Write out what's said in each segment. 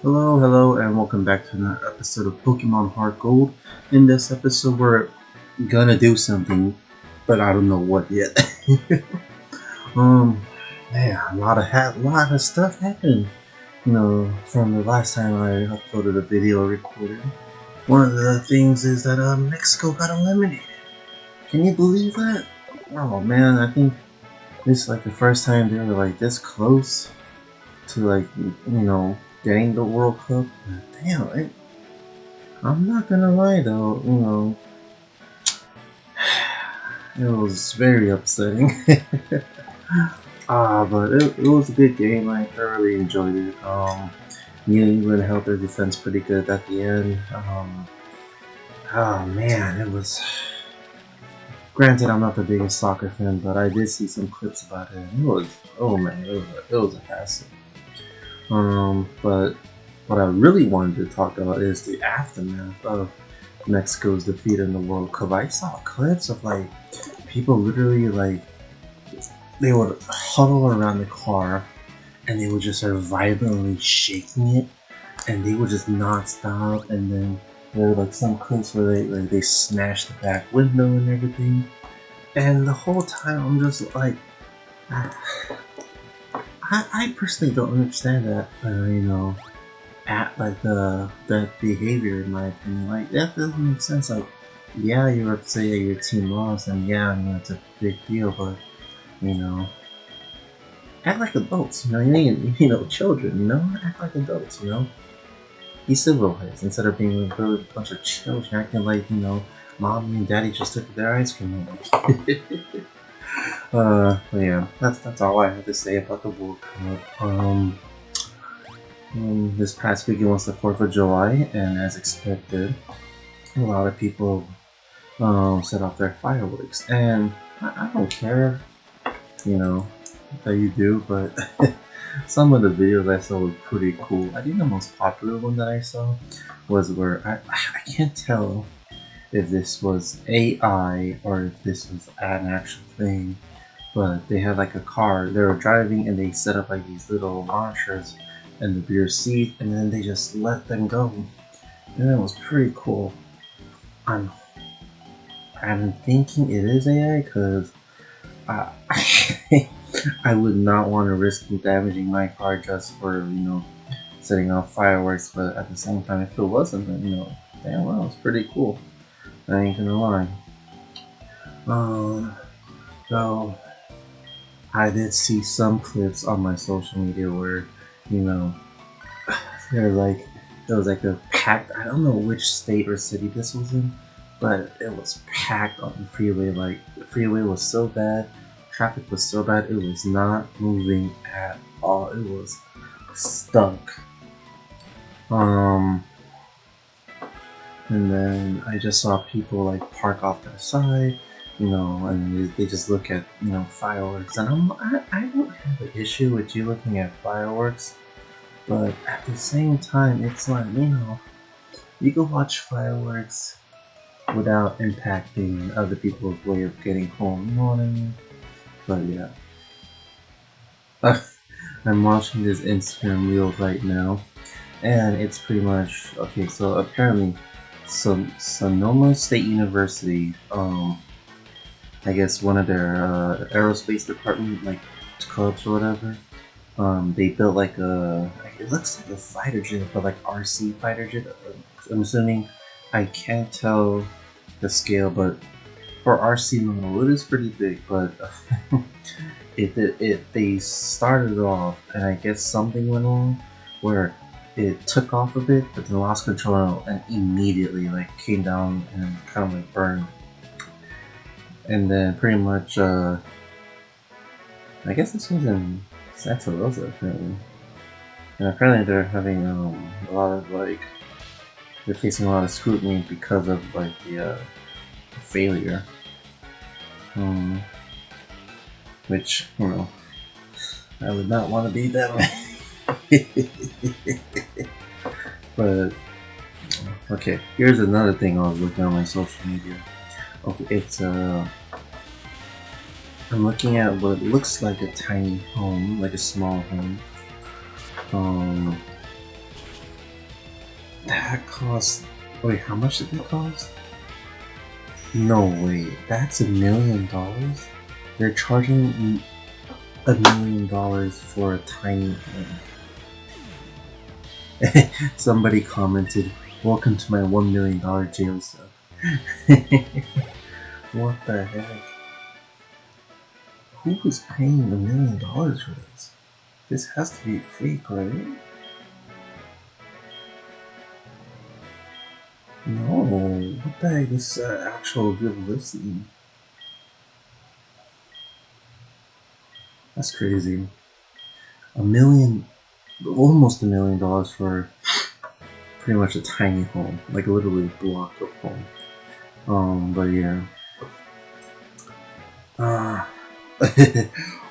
Hello, and welcome back to another episode of Pokemon Heartgold. In this episode, we're gonna do something, but I don't know what yet. um, man, a lot of stuff happened. From the last time I uploaded a video recording. One of the things is that Mexico got eliminated. Can you believe that? Oh man, I think this is like the first time they were like this close to getting the World Cup. Damn, I'm not gonna lie though, it was very upsetting. But it was a good game. I thoroughly enjoyed it. New England held their defense pretty good at the end. Oh man, it was. Granted, I'm not the biggest soccer fan, but I did see some clips about it. It was, oh man, it was a hassle. But what I really wanted to talk about is the aftermath of Mexico's defeat in the World Cup. I saw clips of like people literally like they would huddle around the car and they would just start violently shaking it, and they would just not stop. And then there were like some clips where they smashed the back window and everything. And the whole time I'm just like, I personally don't understand that. At like that behavior, in my opinion, like that doesn't make sense. Like, yeah, you're upset that your team lost, and yeah, it's a big deal, but act like adults. You ain't children. Act like adults. Be civilized instead of being like a bunch of children acting like mommy and daddy just took their ice cream. But yeah, that's all I have to say about the World Cup. This past weekend was the 4th of July, and as expected, a lot of people set off their fireworks. And I don't care, that you do, but some of the videos I saw were pretty cool. I think the most popular one that I saw was where I can't tell if this was AI or if this was an actual thing, but they had like a car. They were driving and they set up like these little launchers in the rear seat, and then they just let them go, and it was pretty cool. I'm thinking it is AI because I I would not want to risk damaging my car just for setting off fireworks. But at the same time, if it wasn't, then damn well, it's pretty cool. I ain't gonna lie. So I did see some clips on my social media where there was like a packed. I don't know which state or city this was in, but it was packed on the freeway. Like the freeway was so bad, traffic was so bad, it was not moving at all. It was stuck. And then I just saw people like park off their side, and they just look at fireworks. And I don't have an issue with you looking at fireworks, but at the same time, it's like you can watch fireworks without impacting other people's way of getting home. You know what I mean? But yeah, I'm watching this Instagram reel right now, and it's pretty much okay. So apparently, Sonoma State University, I guess one of their aerospace department like clubs or whatever. They built like it looks like a fighter jet, but like RC fighter jet. I'm assuming. I can't tell the scale, but for RC model, it is pretty big. But they started off, and I guess something went wrong where it took off a bit, but then lost control and immediately like came down and kind of like burned. And then pretty much, I guess this was in Santa Rosa apparently. And apparently they're having a lot of they're facing a lot of scrutiny because of like the failure. Which I would not want to be that way. But okay, here's another thing I was looking on my social media. Okay, it's I'm looking at what looks like a tiny home, like a small home. That cost. Wait, how much did it cost? No way, that's $1 million? They're charging $1 million for a tiny home. Somebody commented, "Welcome to my $1 million jail cell." What the heck? Who was paying $1 million for this? This has to be fake, right? No, what the heck? This is actual good listing. That's crazy. Almost $1 million for pretty much a tiny home, like literally a block of home. But yeah.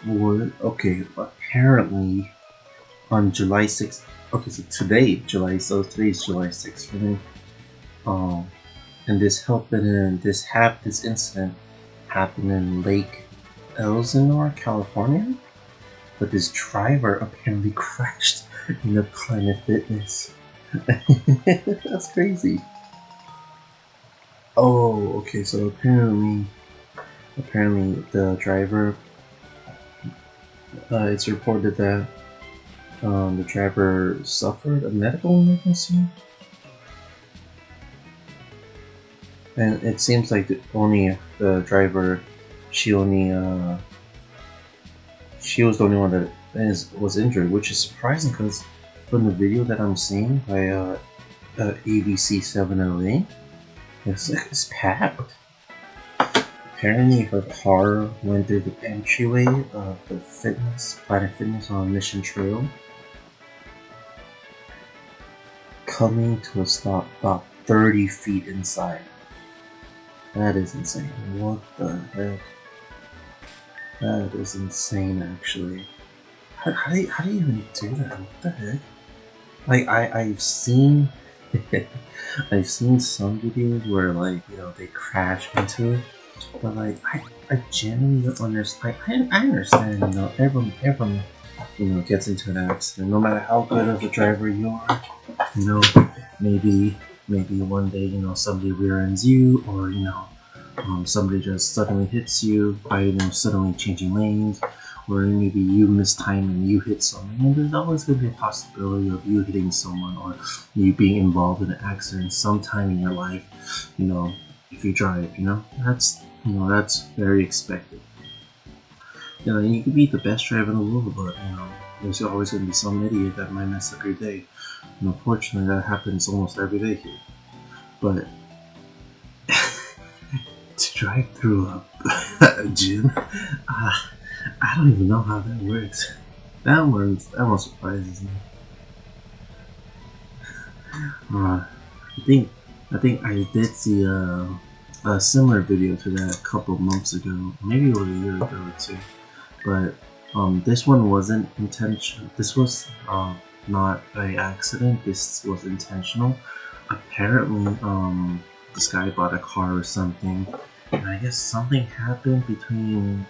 What? Okay, apparently on July 6th. Okay, so today's July 6th for me. And this incident happened in Lake Elsinore, California. But this driver apparently crashed in the Planet Fitness. That's crazy. Oh, okay. So apparently the driver. It's reported that the driver suffered a medical emergency, and it seems like the driver, she was the only one that was injured, which is surprising because from the video that I'm seeing by ABC 7LA, it's packed. Apparently her car went through the entryway of the Planet Fitness on Mission Trail, coming to a stop about 30 feet inside. That is insane. What the heck? That is insane, actually. How do you even do that? What the heck? Like, I've seen I've seen some videos where, like, you know, they crash into it, but like I genuinely don't understand. I understand, you know, everyone you know gets into an accident, no matter how good of a driver you are. You know, maybe one day, you know, somebody rear ends you, or you know, somebody just suddenly hits you by, you know, suddenly changing lanes, or maybe you mistime and you hit someone. And there's always going to be a possibility of you hitting someone or you being involved in an accident sometime in your life. You know, if you drive, you know, that's very expected. You know, you could be the best driver in the world, but you know, there's always going to be some idiot that might mess up your day. And unfortunately, that happens almost every day here. But to drive through a gym, I don't even know how that works. That one surprises me. I think I did see a similar video to that a couple months ago, maybe over a year ago or two. But this one wasn't intentional. This was not by accident. This was intentional. Apparently, this guy bought a car or something, and I guess something happened between.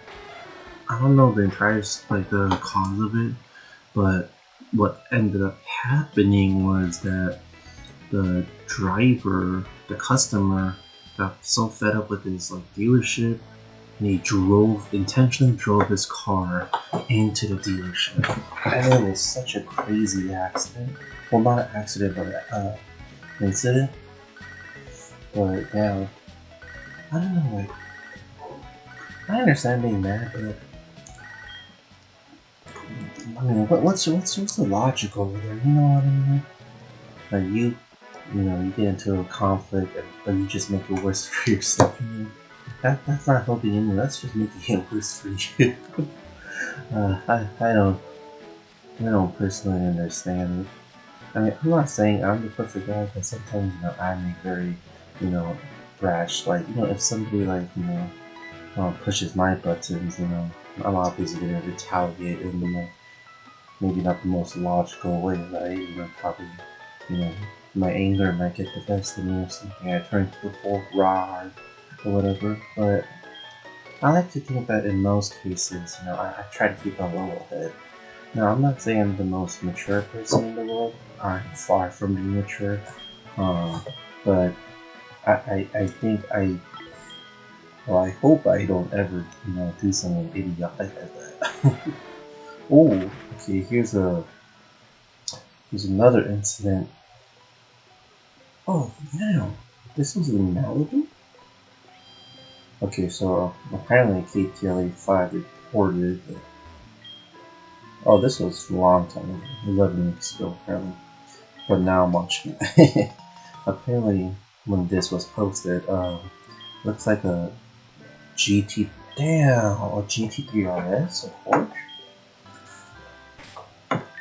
I don't know the entire the cause of it, but what ended up happening was that the driver, the customer, got so fed up with his dealership, and he intentionally drove his car into the dealership. And it was such a crazy accident. Well, not an accident, but an incident. But yeah, I don't know. I understand being mad, but I mean, what's the logic over there? You know what I mean? Like you get into a conflict, but you just make it worse for yourself. I mean, that's not helping anyone. That's just making it worse for you. I don't personally understand it. I mean, I'm not saying I'm the perfect guy, but sometimes I make very brash. If somebody pushes my buttons, I'm obviously gonna retaliate in the maybe not the most logical way, right? Probably, my anger might get the best of me or something. I turn to the full raw or whatever. But I like to think that in most cases, I try to keep a level head. Now, I'm not saying I'm the most mature person in the world. I'm far from being mature. But I think well, I hope I don't ever, do something idiotic like that. Oh, okay, here's another incident. Oh, yeah, this was in Malibu? Okay, so apparently KTLA 5 reported that, oh, this was a long time ago, 11 weeks ago, apparently. But now I'm watching it. Apparently, when this was posted, looks like a GT3 RS, of course.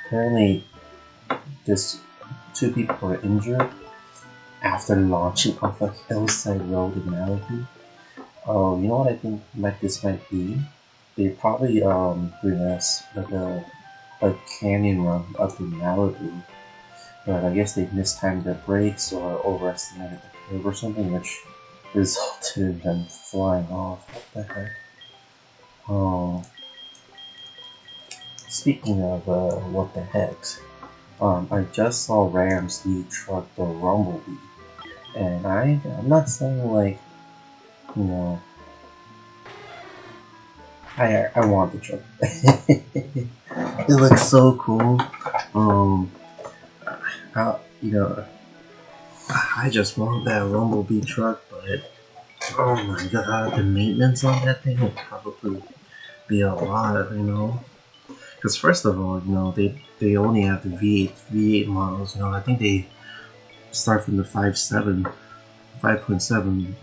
Apparently, this two people were injured after launching off a hillside road in Malibu. Oh, you know what I think this might be? They probably doing us like a canyon run up in Malibu, but I guess they mistimed their brakes or overestimated the curve or something, which resulted in them flying off. What the heck? Oh, speaking of what the heck, I just saw Ram's new truck, the Rumblebee, and I'm not saying like, you know, I want the truck. It looks so cool. I just want that Rumblebee truck, but oh my god, the maintenance on that thing will probably be a lot, Because first of all, they only have the V8 models. I think they start from the 5.7,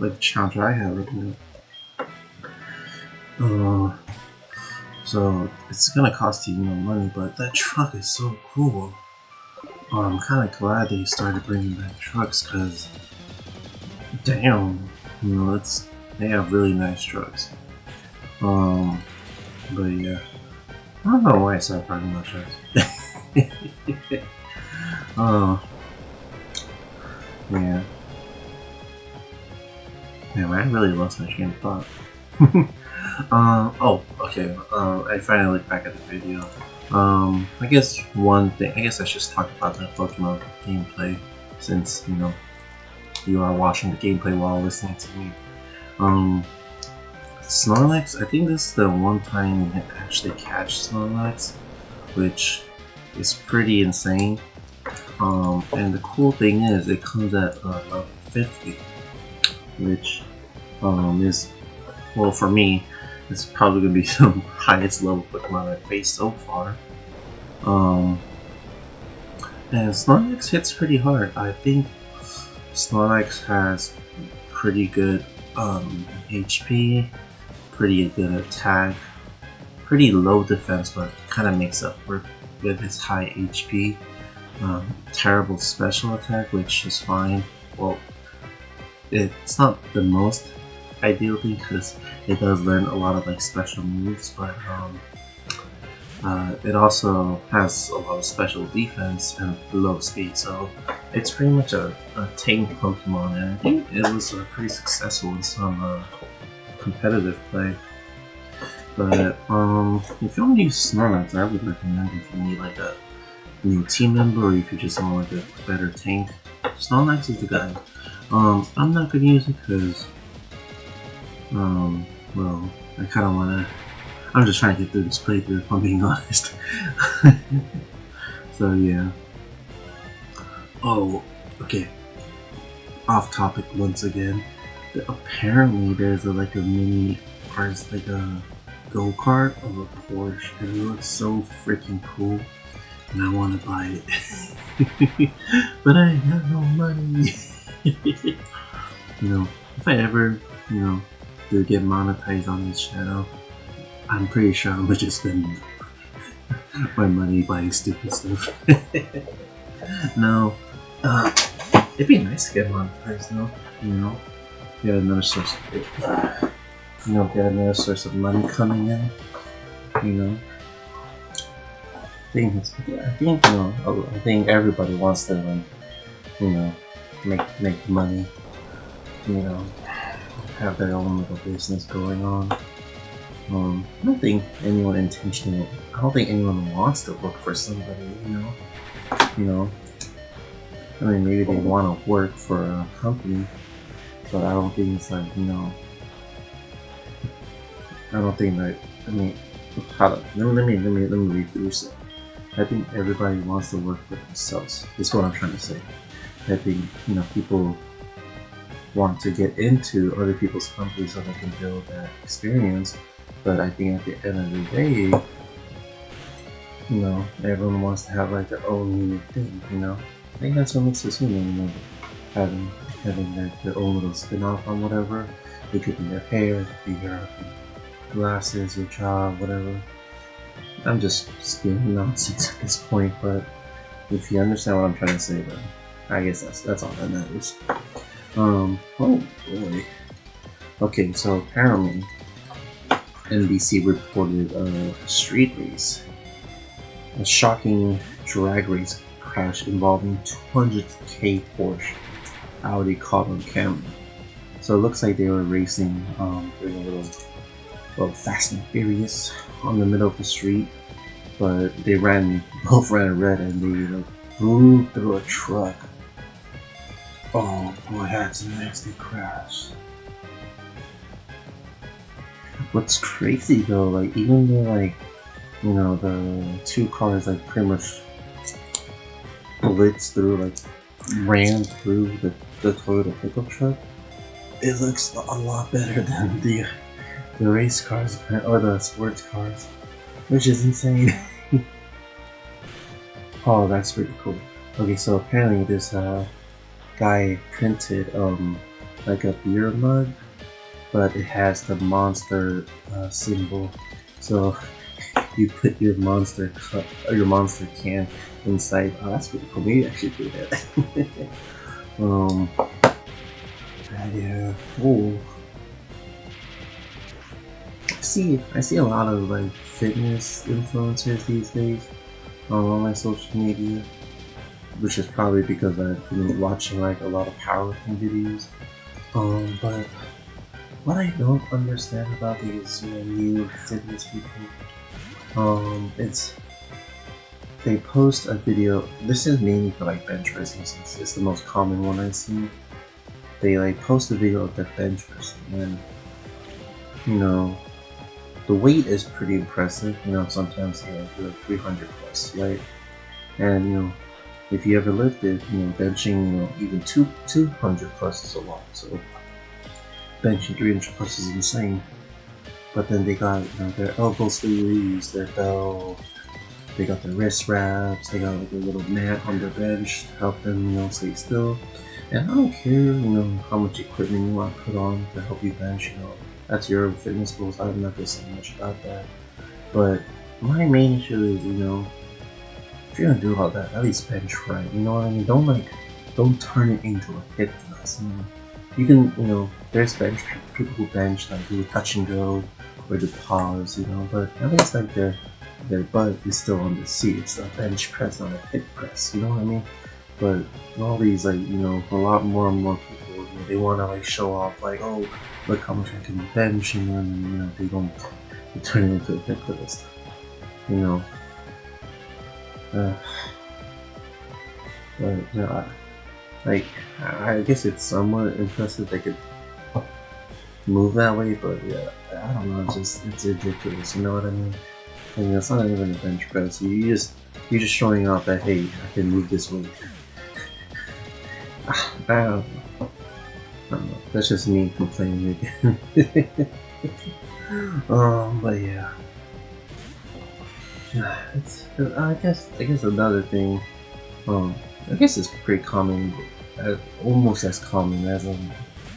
like the Challenger I have right now. So it's gonna cost you money, but that truck is so cool. I'm kind of glad they started bringing back trucks, cause damn, they have really nice trucks. But yeah, I don't know why I started talking about trucks. Yeah. Man, I really lost my train of thought. Oh, okay. I finally looked back at the video. I guess one thing, I guess I should talk about the Pokemon gameplay, since, you are watching the gameplay while listening to me. Snorlax, I think this is the one time you can actually catch Snorlax, which is pretty insane. And the cool thing is, it comes at level 50, which is, well, for me, it's probably gonna be the highest level Pokemon I've faced so far. And Snorlax hits pretty hard. I think Snorlax has pretty good HP, pretty good attack, pretty low defense, but kind of makes up for with his high HP. Terrible special attack, which is fine. Well, it's not the most ideal thing because it does learn a lot of like special moves, but it also has a lot of special defense and low speed, so it's pretty much a tank Pokemon, and I think it was pretty successful in some competitive play. But if you want to use Snorlax, I would recommend if you need like a new team member, or if you just want like a better tank, Snorlax is the guy. I'm not gonna use it because well, I kind of wanna. I'm just trying to get through this playthrough, if I'm being honest. So yeah. Oh, okay. Off topic once again. Apparently, there's like a mini, or it's like a go-kart of a Porsche, and it looks so freaking cool, and I want to buy it. But I have no money. If I ever, do get monetized on this channel, I'm pretty sure I'm gonna just spend my money buying stupid stuff. No, it'd be nice to get monetized though, get another source of money coming in, I think everybody wants to make money, have their own little business going on. I don't think anyone wants to work for somebody, I mean, maybe they want to work for a company, but I don't think it's like, you know, I don't think that, I mean, let me rephrase it. I think everybody wants to work for themselves. That's what I'm trying to say. I think, you know, people want to get into other people's companies so they can build that experience, but I think at the end of the day, you know, everyone wants to have like their own unique thing, you know? I think that's what makes us human, you know, having their own little spin-off on whatever. It could be their hair, it could be your glasses, your job, whatever. I'm just spewing nonsense at this point, but if you understand what I'm trying to say, then I guess that's all that matters. Oh boy. Okay, so apparently NBC reported a street race, a shocking drag race crash involving 200k Porsche Audi caught on camera. So it looks like they were racing, doing a little Fast and Furious on the middle of the street, but they both ran red and they like blew through a truck. Oh boy, that's a nasty crash. What's crazy though, like even though like, you know, the two cars like pretty much blitzed through, like ran through the Toyota pickup truck, it looks a lot better than the race cars or the sports cars, which is insane. Oh, that's pretty cool. Okay, so apparently this guy printed like a beer mug, but it has the monster symbol. So you put your monster cup or your monster can inside. Oh, that's pretty cool. Maybe I should do that. Yeah. Oh. I see a lot of like fitness influencers these days on my social media, which is probably because I've been watching like a lot of powerlifting videos. But what I don't understand about these, you know, new fitness people, it's they post a video. This is mainly for like bench pressing since it's the most common one I've seen. They like post a video of their bench pressing, and you know, the weight is pretty impressive. You know, sometimes they like do like 300 plus, right? And you know, if you ever lifted, you know, benching, you know, even 200 plus is a lot. So benching 300 plus is insane. But then they got, you know, their elbow sleeves, their belt, they got their wrist wraps, they got like a little mat on their bench to help them, you know, stay still. And I don't care, you know, how much equipment you want to put on to help you bench, you know, that's your fitness goals. I'm not gonna say much about that. But my main issue is, you know, if you're gonna do all that, at least bench right. You know what I mean? Don't turn it into a hip thrust. You know? You can, you know, there's bench people who bench like do touch and go or do pause, you know, but at least like their butt is still on the seat. It's a bench press, not a hip press. You know what I mean? But all these, like, you know, a lot more and more people, you know, they want to like show off, like, oh, look how much I can bench, and then, you know, they turn it into a hip thrust. You know. But you know, I guess it's somewhat impressive they could move that way, but yeah, I don't know, it's ridiculous. You know what I mean? I mean, it's not even a bench press. You're just showing off that, hey, I can move this weight. I don't know. That's just me complaining again. But yeah. I guess another thing. I guess it's pretty common, almost as common as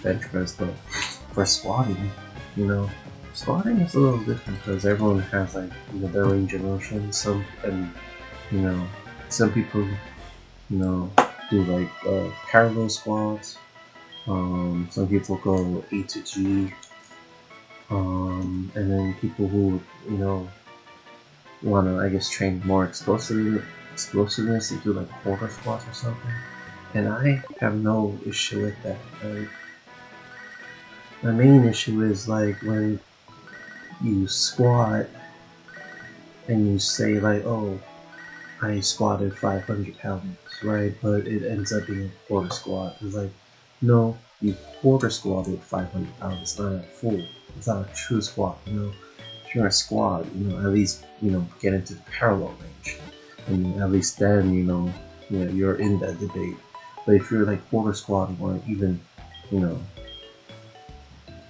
bench press, but for squatting, you know, squatting is a little different because everyone has like, you know, their range of motion. Some people, you know, do like parallel squats. Some people go A to G. And then people who, you know, want to, I guess, train more explosiveness, they do like quarter squats or something. And I have no issue with that. Like, my main issue is like when you squat and you say like, oh, I squatted 500 pounds. right? But it ends up being a quarter squat. It's like, no, you quarter squatted 500 pounds. It's not a full. It's not a true squat. If you're a squat, at least get into the parallel range, and at least then you're in that debate. But if you're like quarter squatting or even you know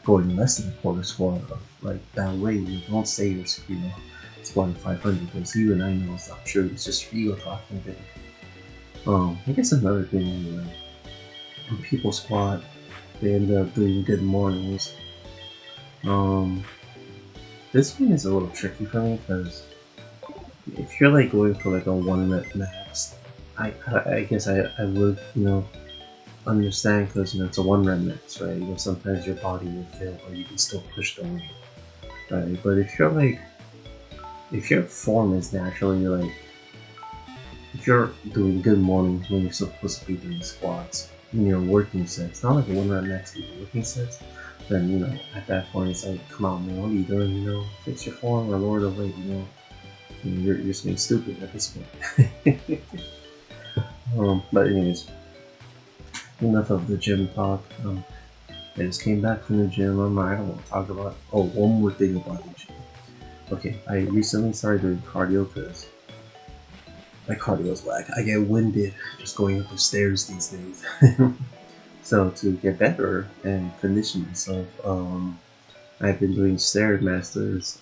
going less than a quarter squat of like that way, don't say you're squatting 500 because you and I know it's not true. It's just your ego talking a bit. I guess another thing is when people squat, they end up doing good mornings. This one is a little tricky for me because if you're like going for like a 1 rep max, I guess I would understand because it's a 1 rep max, right? Sometimes your body will fail, or you can still push the weight, right? But if your form is naturally like, if you're doing good mornings when you're supposed to be doing squats in your working sets, not like a 1 rep max in your working sets, then at that point it's like, come on man, what are you doing? Fix your form or lower the weight. You're just being stupid at this point. But anyways, enough of the gym talk. I just came back from the gym. I don't want to talk about. Oh, one more thing about the gym. Okay, I recently started doing cardio because my cardio's whack. I get winded just going up the stairs these days. So to get better and condition myself, I've been doing Stairmasters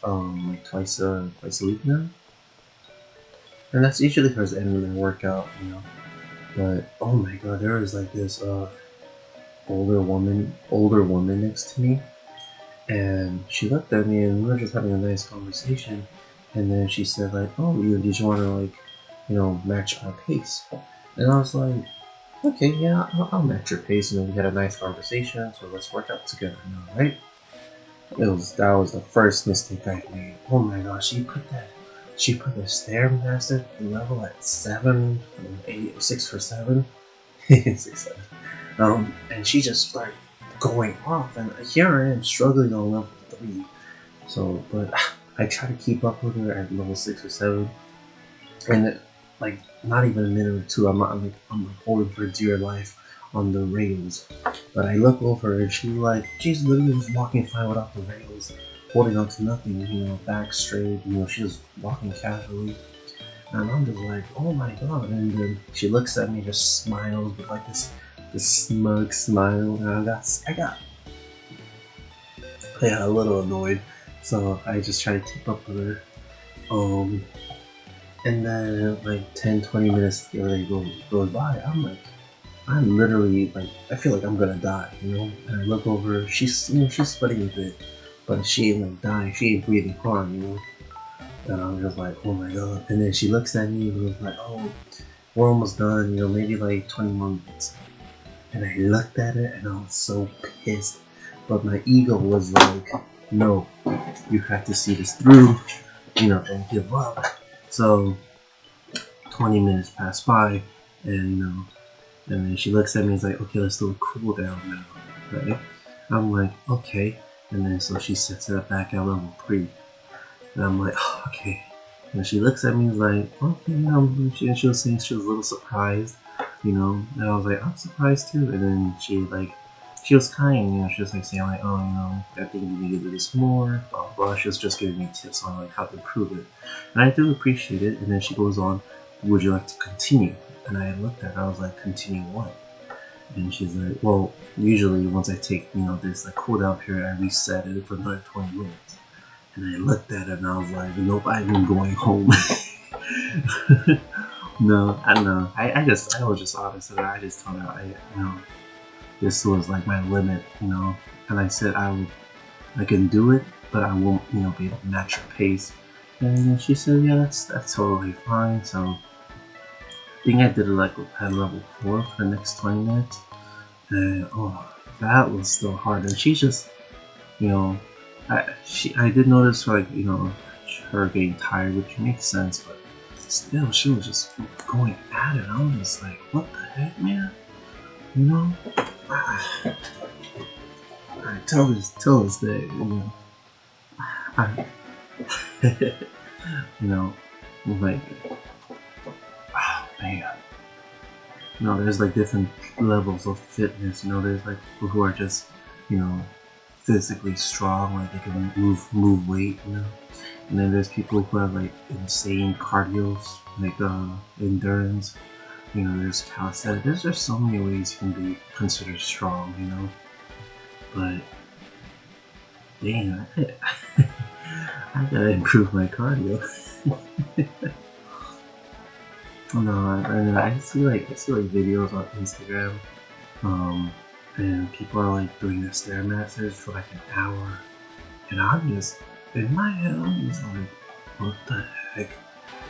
like twice a week now, and that's usually towards the end of my workout, But oh my god, there was like this older woman next to me, and she looked at me and we were just having a nice conversation, and then she said like, "Oh, did you want to like, match our pace?" And I was like, "Okay, yeah, I'll match your pace. We had a nice conversation, so let's work out together now, right?" That was the first mistake I made. Oh my gosh, she put the Stairmaster level at 7, 8, 6 for 7, 6, 7. And she just started going off, and here I am struggling on level 3. So, but I try to keep up with her at level 6 or 7, and like not even a minute or two, I'm holding for dear life on the rails. But I look over and she's literally just walking fine without the rails, holding on to nothing, back straight, she was walking casually. And I'm just like, oh my god. And then she looks at me, just smiles with like this smug smile, and I got a little annoyed. So I just try to keep up with her. And then like 10-20 minutes goes by, I'm literally like, I feel like I'm gonna die, And I look over, she's sweating a bit, but she ain't like dying, she ain't breathing hard, And I'm just like, oh my god. And then she looks at me and was like, oh, we're almost done, maybe like 20 more minutes. And I looked at her and I was so pissed, but my ego was like, no, you have to see this through, don't give up. So 20 minutes passed by, and then she looks at me and is like, okay, let's do a cool down now, right? I'm like, okay. And then so she sets it back at level 3. And I'm like, oh, okay. And she looks at me and is like, okay, she was saying she was a little surprised, And I was like, I'm surprised too. And then she was kind, she was like saying like, oh, I think you need to do this more, blah, blah. She was just giving me tips on like how to improve it. And I do appreciate it. And then she goes on, would you like to continue? And I looked at her, I was like, continue what? And she's like, well, usually once I take, this like cooldown period, I reset it for another 20 minutes. And I looked at her and I was like, nope, I'm going home. No, I don't know. I was just honest with her. I just told her, this was like my limit, And I said I can do it, but I won't, be able to match her pace. And she said, yeah, that's totally fine. So I think I did it like at level 4 for the next 20 minutes. And that was still hard. And she's just, I did notice like, her getting tired, which makes sense, but still she was just going at it. I was just like, what the heck, man? Till this day, I'm like, oh man. you know, there's like different levels of fitness. You know, there's like people who are just, you know, physically strong, like they can move weight, you know. And then there's people who have like insane cardios, like endurance. You know, there's calisthenics. There's just so many ways you can be considered strong, you know. But dang, I gotta improve my cardio. No, and I see like videos on Instagram, and people are like doing the stairmasters for like an hour, and I'm just in my head, I'm just like, what the heck,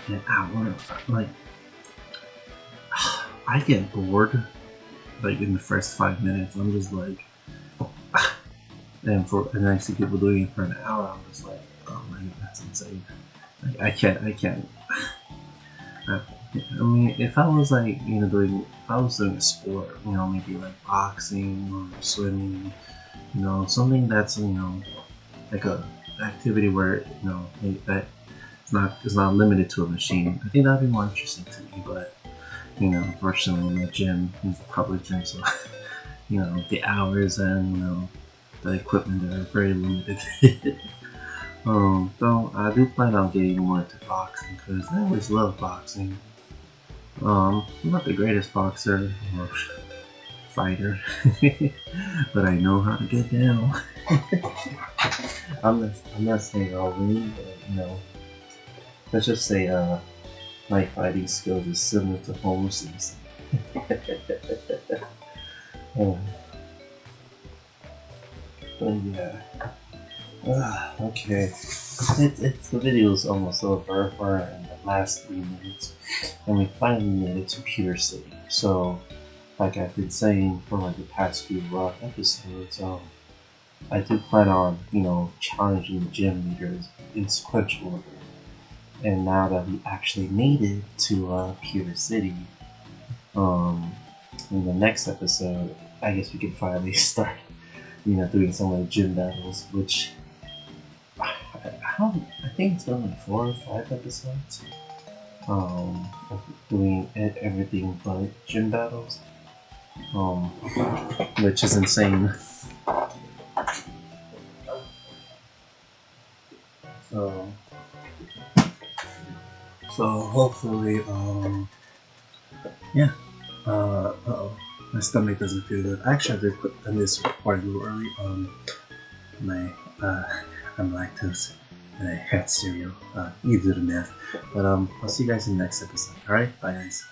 an hour? Like, I get bored, like in the first 5 minutes. I'm just like, and I see people doing it for an hour. I'm just like, oh my god, that's insane. Like, I can't. I mean, if I was like, you know, if I was doing a sport, you know, maybe like boxing or swimming, you know, something that's, you know, like a activity where, you know, that it's not limited to a machine. I think that'd be more interesting to me. But you know, unfortunately, my gym is a public gym, so you know, the hours and, you know, the equipment are very limited. So I do plan on getting more into boxing because I always loved boxing. I'm not the greatest boxer or fighter, but I know how to get down. I'm not saying I'll win, but you know, let's just say my fighting skills is similar to Holmes's. Oh. But yeah. Okay. The video is almost over. We're in the last 3 minutes, and we finally made it to Pewter City. So, like I've been saying for like the past few episodes, I do plan on, you know, challenging the gym leaders in sequential order. And now that we actually made it to Pewter City, in the next episode, I guess we can finally start, you know, doing some of the gym battles, which I think it's been like 4 or 5 episodes, of doing everything but gym battles, which is insane. So hopefully, yeah. Uh-oh. My stomach doesn't feel good. Actually, I did put this recording a little early. I'm lactose, and I had cereal. You do the math. But I'll see you guys in the next episode. All right, bye guys.